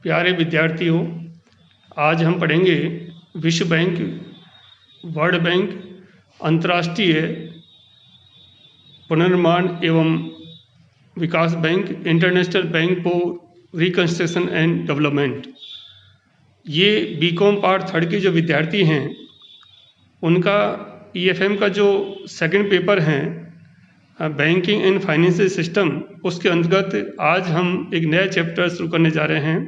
प्यारे विद्यार्थियों, आज हम पढ़ेंगे विश्व बैंक, वर्ल्ड बैंक, अंतर्राष्ट्रीय पुनर्निर्माण एवं विकास bank, international bank for reconstruction and development. ये बीकॉम पार्ट 3 के जो विद्यार्थी हैं उनका ईएफएम का जो सेकंड पेपर है बैंकिंग एंड फाइनेंशियल सिस्टम, उसके अंतर्गत आज हम एक नया चैप्टर शुरू करने जा रहे हैं।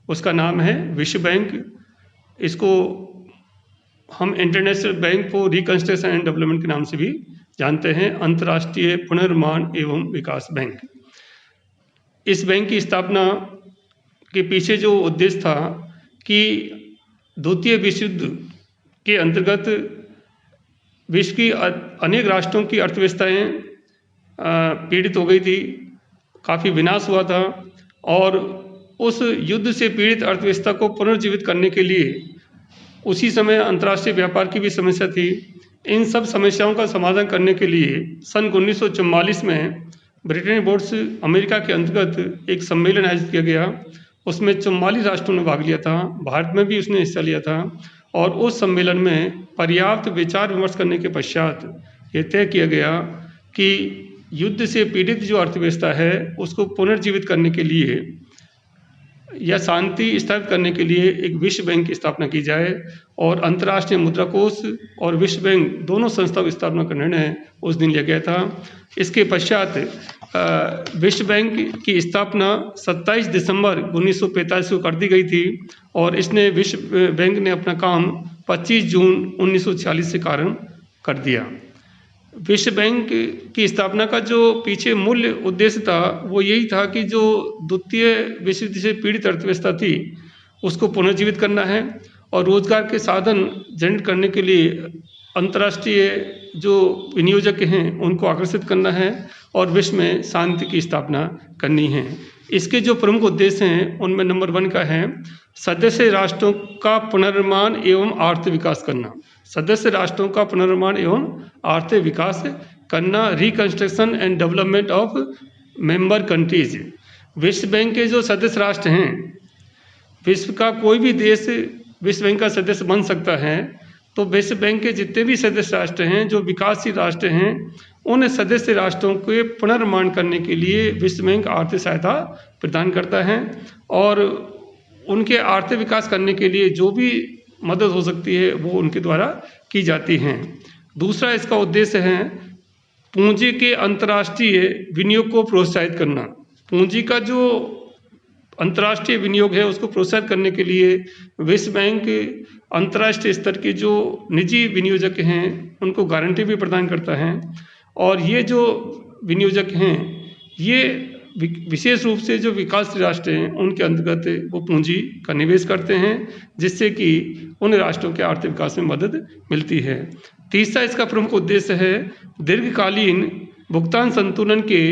उसका नाम है विश्व बैंक। इसको हम international bank for reconstruction and development के नाम से भी जानते हैं, अंतर्राष्ट्रीय पुनर्निर्माण एवं विकास बैंक। इस बैंक की स्थापना के पीछे जो उद्देश्य था कि द्वितीय विश्व युद्ध के अंतर्गत विश्व की अनेक राष्ट्रों की अर्थव्यवस्थाएं पीड़ित हो गई थी, काफ़ी विनाश हुआ था और उस युद्ध से पीड़ित अर्थव्यवस्था को पुनर्जीवित करने के लिए उसी समय अंतर्राष्ट्रीय व्यापार की भी समस्या थी। इन सब समस्याओं का समाधान करने के लिए सन 1944 में ब्रिटेन बोर्ड्स अमेरिका के अंतर्गत एक सम्मेलन आयोजित किया गया। उसमें 44 राष्ट्रों ने भाग लिया था, भारत में भी उसने हिस्सा लिया था और उस सम्मेलन में पर्याप्त विचार विमर्श करने के पश्चात ये तय किया गया कि युद्ध से पीड़ित जो अर्थव्यवस्था है उसको पुनर्जीवित करने के लिए या शांति स्थापित करने के लिए एक विश्व बैंक की स्थापना की जाए और अंतर्राष्ट्रीय मुद्रा कोष और विश्व बैंक दोनों संस्थाओं की स्थापना का निर्णय उस दिन लिया गया था। इसके पश्चात विश्व बैंक की स्थापना 27 दिसंबर 1945 को कर दी गई थी और इसने विश्व बैंक ने अपना काम 25 जून 1946 से प्रारंभ कर दिया। विश्व बैंक की स्थापना का जो पीछे मूल उद्देश्य था वो यही था कि जो द्वितीय विश्व युद्ध से पीड़ित अर्थव्यवस्था थी उसको पुनर्जीवित करना है और रोजगार के साधन जनरेट करने के लिए अंतर्राष्ट्रीय जो विनियोजक हैं उनको आकर्षित करना है और विश्व में शांति की स्थापना करनी है। इसके जो प्रमुख उद्देश्य हैं उनमें नंबर 1 का है सदस्य राष्ट्रों का पुनर्निर्माण एवं आर्थिक विकास करना। सदस्य राष्ट्रों का पुनर्निर्माण एवं आर्थिक विकास करना, reconstruction and development of member countries. विश्व बैंक के जो सदस्य राष्ट्र हैं, विश्व का कोई भी देश विश्व बैंक का सदस्य बन सकता है, तो विश्व बैंक के जितने भी सदस्य राष्ट्र हैं जो विकासशील राष्ट्र हैं उन सदस्य राष्ट्रों के पुनर्निर्माण करने के लिए विश्व बैंक आर्थिक सहायता प्रदान करता है और उनके आर्थिक विकास करने के लिए जो भी मदद हो सकती है वो उनके द्वारा की जाती हैं। दूसरा इसका उद्देश्य है पूंजी के अंतर्राष्ट्रीय विनियोग को प्रोत्साहित करना। पूंजी का जो अंतर्राष्ट्रीय विनियोग है उसको प्रोत्साहित करने के लिए विश्व बैंक अंतर्राष्ट्रीय स्तर के जो निजी विनियोजक हैं उनको गारंटी भी प्रदान करता है और ये जो विनियोजक हैं ये विशेष रूप से जो विकासशील राष्ट्र हैं उनके अंतर्गत वो पूंजी का निवेश करते हैं जिससे कि उन राष्ट्रों के आर्थिक विकास में मदद मिलती है। तीसरा इसका प्रमुख उद्देश्य है दीर्घकालीन भुगतान संतुलन के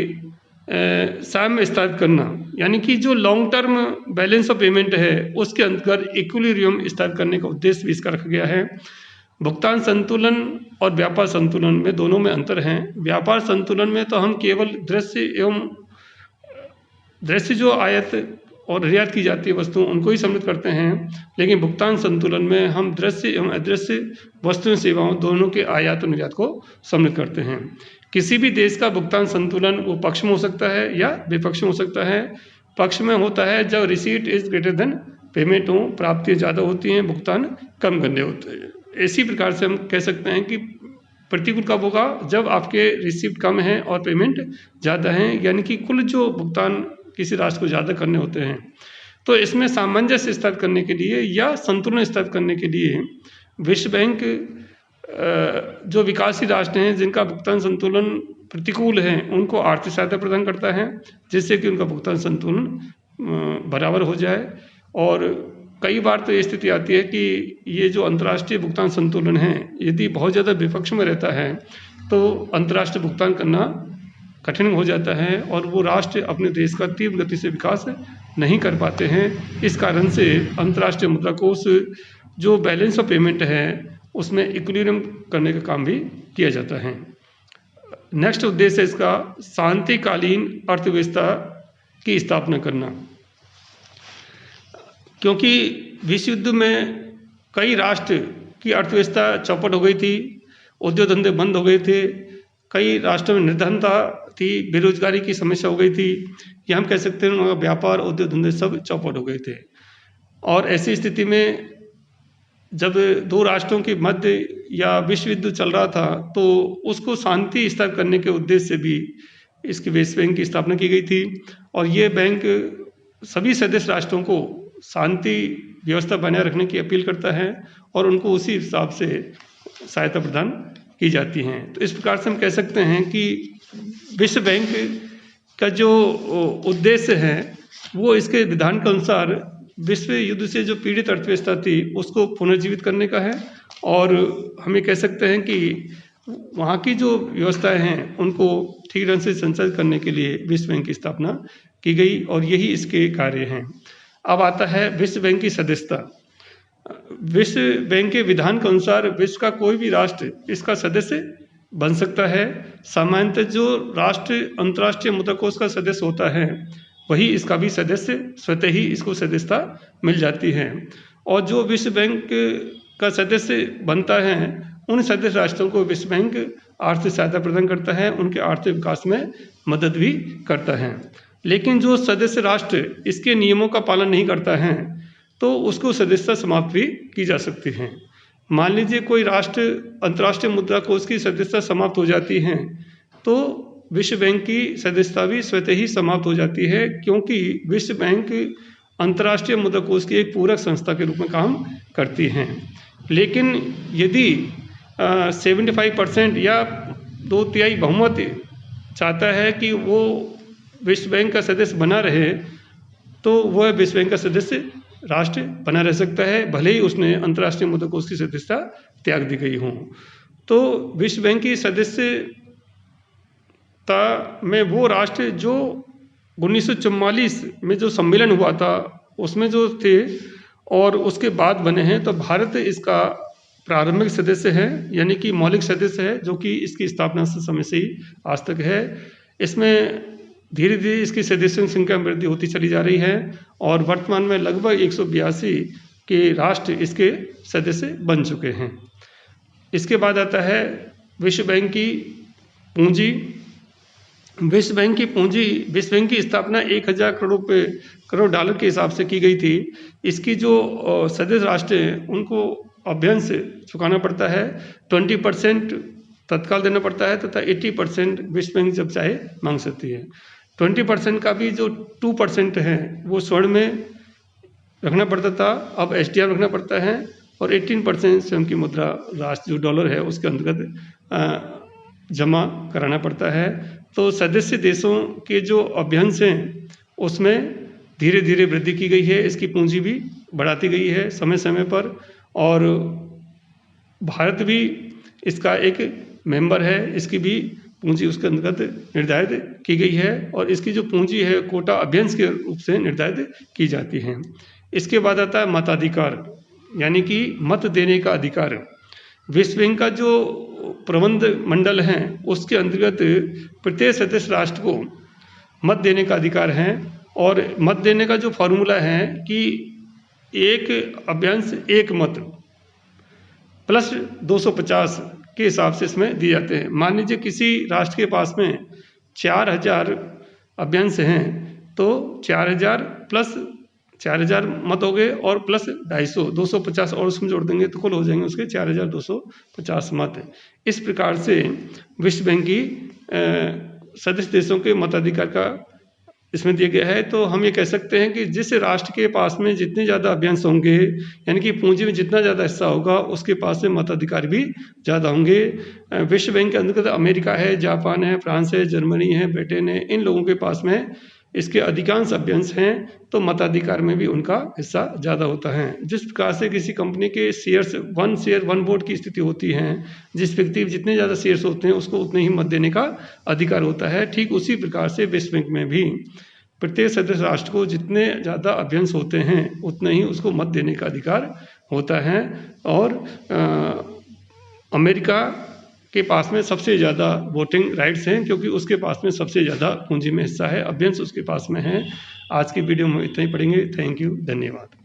साम्य स्थापित करना, यानी कि जो long term balance of payment है उसके अंतर्गत इक्विलिब्रियम स्थापित करने का उद्देश्य भी इसका रखा गया है। भुगतान संतुलन और व्यापार संतुलन में दोनों में अंतर है। व्यापार संतुलन में तो हम केवल दृश्य जो आयात और निर्यात की जाती है वस्तुओं उनको ही सम्मिलित करते हैं, लेकिन भुगतान संतुलन में हम दृश्य एवं अदृश्य वस्तुओं सेवाओं दोनों के आयात और निर्यात को सम्मिलित करते हैं। किसी भी देश का भुगतान संतुलन वो पक्ष में हो सकता है या विपक्ष में हो सकता है। पक्ष में होता है जब receipt is greater than payment हो, प्राप्तियाँ ज़्यादा होती हैं, भुगतान कम करने होते हैं। इसी प्रकार से हम कह सकते हैं कि प्रतिकूल कब होगा, जब आपके रिसीप्ट कम है और पेमेंट ज़्यादा है, यानी कि कुल जो भुगतान किसी राष्ट्र को ज़्यादा करने होते हैं। तो इसमें सामंजस्य स्थापित करने के लिए या संतुलन स्थापित करने के लिए विश्व बैंक जो विकासशील राष्ट्र हैं जिनका भुगतान संतुलन प्रतिकूल है उनको आर्थिक सहायता प्रदान करता है जिससे कि उनका भुगतान संतुलन बराबर हो जाए। और कई बार तो ये स्थिति आती है कि ये जो अंतर्राष्ट्रीय भुगतान संतुलन है यदि बहुत ज़्यादा विपक्ष में रहता है तो अंतर्राष्ट्रीय भुगतान करना कठिन हो जाता है और वो राष्ट्र अपने देश का तीव्र गति से विकास नहीं कर पाते हैं। इस कारण से अंतर्राष्ट्रीय मुद्रा कोष जो बैलेंस ऑफ पेमेंट है उसमें इक्विलिब्रियम करने का काम भी किया जाता है। नेक्स्ट उद्देश्य है इसका शांतिकालीन अर्थव्यवस्था की स्थापना करना। क्योंकि विश्व युद्ध में कई राष्ट्र की अर्थव्यवस्था चौपट हो गई थी, उद्योग धंधे बंद हो गए थे, कई राष्ट्रों में निर्धनता थी, बेरोजगारी की समस्या हो गई थी, या हम कह सकते हैं उनका व्यापार उद्योग धंधे सब चौपट हो गए थे। और ऐसी स्थिति में जब दो राष्ट्रों के मध्य या विश्व युद्ध चल रहा था तो उसको शांति स्थापित करने के उद्देश्य से भी इसके विश्व बैंक की स्थापना की गई थी। और ये बैंक सभी सदस्य राष्ट्रों को शांति व्यवस्था बनाए रखने की अपील करता है और उनको उसी हिसाब से सहायता प्रदान की जाती है। तो इस प्रकार से हम कह सकते हैं कि विश्व बैंक का जो उद्देश्य है वो इसके विधान के अनुसार विश्व युद्ध से जो पीड़ित अर्थव्यवस्था थी उसको पुनर्जीवित करने का है। और हम ये कह सकते हैं कि वहाँ की जो व्यवस्थाएं हैं उनको ठीक ढंग से संचालित करने के लिए विश्व बैंक की स्थापना की गई और यही इसके कार्य हैं। अब आता है विश्व बैंक की सदस्यता। विश्व बैंक के विधान के अनुसार विश्व का कोई भी राष्ट्र इसका सदस्य बन सकता है। सामान्यतः जो राष्ट्र अंतर्राष्ट्रीय मुद्रा कोष का सदस्य होता है वही इसका भी सदस्य स्वतः ही इसको सदस्यता मिल जाती है। और जो विश्व बैंक का सदस्य बनता है उन सदस्य राष्ट्रों को विश्व बैंक आर्थिक सहायता प्रदान करता है, उनके आर्थिक विकास में मदद भी करता है। लेकिन जो सदस्य राष्ट्र इसके नियमों का पालन नहीं करता है तो उसको सदस्यता समाप्त भी की जा सकती है। मान लीजिए कोई राष्ट्र अंतर्राष्ट्रीय मुद्रा कोष की सदस्यता समाप्त हो जाती है तो विश्व बैंक की सदस्यता भी स्वतः ही समाप्त हो जाती है, क्योंकि विश्व बैंक अंतर्राष्ट्रीय मुद्रा कोष की एक पूरक संस्था के रूप में काम करती हैं। लेकिन यदि 75% या 2/3 बहुमत चाहता है कि वो विश्व बैंक का सदस्य बना रहे तो वह विश्व बैंक का सदस्य राष्ट्र बना रह सकता है, भले ही उसने अंतर्राष्ट्रीय मुद्रा कोष की सदस्यता त्याग दी गई हो। तो विश्व बैंक की सदस्यता में वो राष्ट्र जो 1944 में जो सम्मेलन हुआ था उसमें जो थे और उसके बाद बने हैं, तो भारत इसका प्रारंभिक सदस्य है, यानी कि मौलिक सदस्य है, जो कि इसकी स्थापना से समय से ही आज तक है। इसमें धीरे धीरे इसकी सदस्यों की संख्या में वृद्धि होती चली जा रही है और वर्तमान में लगभग 182 के राष्ट्र इसके सदस्य बन चुके हैं। इसके बाद आता है विश्व बैंक की पूंजी। विश्व बैंक की पूंजी, विश्व बैंक की स्थापना 1000 करोड़ डॉलर के हिसाब से की गई थी। इसकी जो सदस्य राष्ट्र हैं उनको अभ्यंश चुकाना पड़ता है, 20% तत्काल देना पड़ता है तथा 80% विश्व बैंक जब चाहे मांग सकती है। 20% का भी जो 2% है वो स्वर्ण में रखना पड़ता था, अब SDR रखना पड़ता है और 18% स्वयं की मुद्रा राष्ट्र जो डॉलर है उसके अंतर्गत जमा कराना पड़ता है। तो सदस्य देशों के जो अभ्यंश हैं उसमें धीरे धीरे वृद्धि की गई है, इसकी पूंजी भी बढ़ाती गई है समय समय पर और भारत भी इसका एक मेंबर है, इसकी भी पूंजी उसके अंतर्गत निर्धारित की गई है और इसकी जो पूंजी है कोटा अभ्यंश के रूप से निर्धारित की जाती है। इसके बाद आता है मताधिकार, यानी कि मत देने का अधिकार। विश्व बैंक का जो प्रबंध मंडल है उसके अंतर्गत प्रत्येक सदस्य राष्ट्र को मत देने का अधिकार है और मत देने का जो फॉर्मूला है कि एक अभ्यंश एक मत प्लस 250 के हिसाब से इसमें दिए जाते हैं। मान लीजिए किसी राष्ट्र के पास में 4000 अभ्यंश हैं तो 4000 प्लस 4000 मत हो गए और प्लस 250 250 और उसमें जोड़ देंगे तो कुल हो जाएंगे उसके 4250 मत। इस प्रकार से विश्व बैंक की सदस्य देशों के मताधिकार का इसमें दिया गया है। तो हम ये कह सकते हैं कि जिस राष्ट्र के पास में जितने ज़्यादा अभ्यंश होंगे, यानी कि पूंजी में जितना ज़्यादा हिस्सा होगा उसके पास में मताधिकार भी ज़्यादा होंगे। विश्व बैंक के अंतर्गत अमेरिका है, जापान है, फ्रांस है, जर्मनी है, ब्रिटेन है, इन लोगों के पास में इसके अधिकांश अभ्यंश हैं तो मताधिकार में भी उनका हिस्सा ज़्यादा होता है। जिस प्रकार से किसी कंपनी के शेयर्स 1 शेयर 1 वोट की स्थिति होती है, जिस व्यक्ति जितने ज़्यादा शेयर्स होते हैं उसको उतने ही मत देने का अधिकार होता है, ठीक उसी प्रकार से विश्व बैंक में भी प्रत्येक सदस्य राष्ट्र को जितने ज़्यादा अभ्यंश होते हैं उतने ही उसको मत देने का अधिकार होता है। और अमेरिका के पास में सबसे ज़्यादा वोटिंग राइट्स हैं क्योंकि उसके पास में सबसे ज़्यादा पूंजी में हिस्सा है, अभ्यंश उसके पास में है। आज की वीडियो में इतना ही पढ़ेंगे। थैंक यू, धन्यवाद।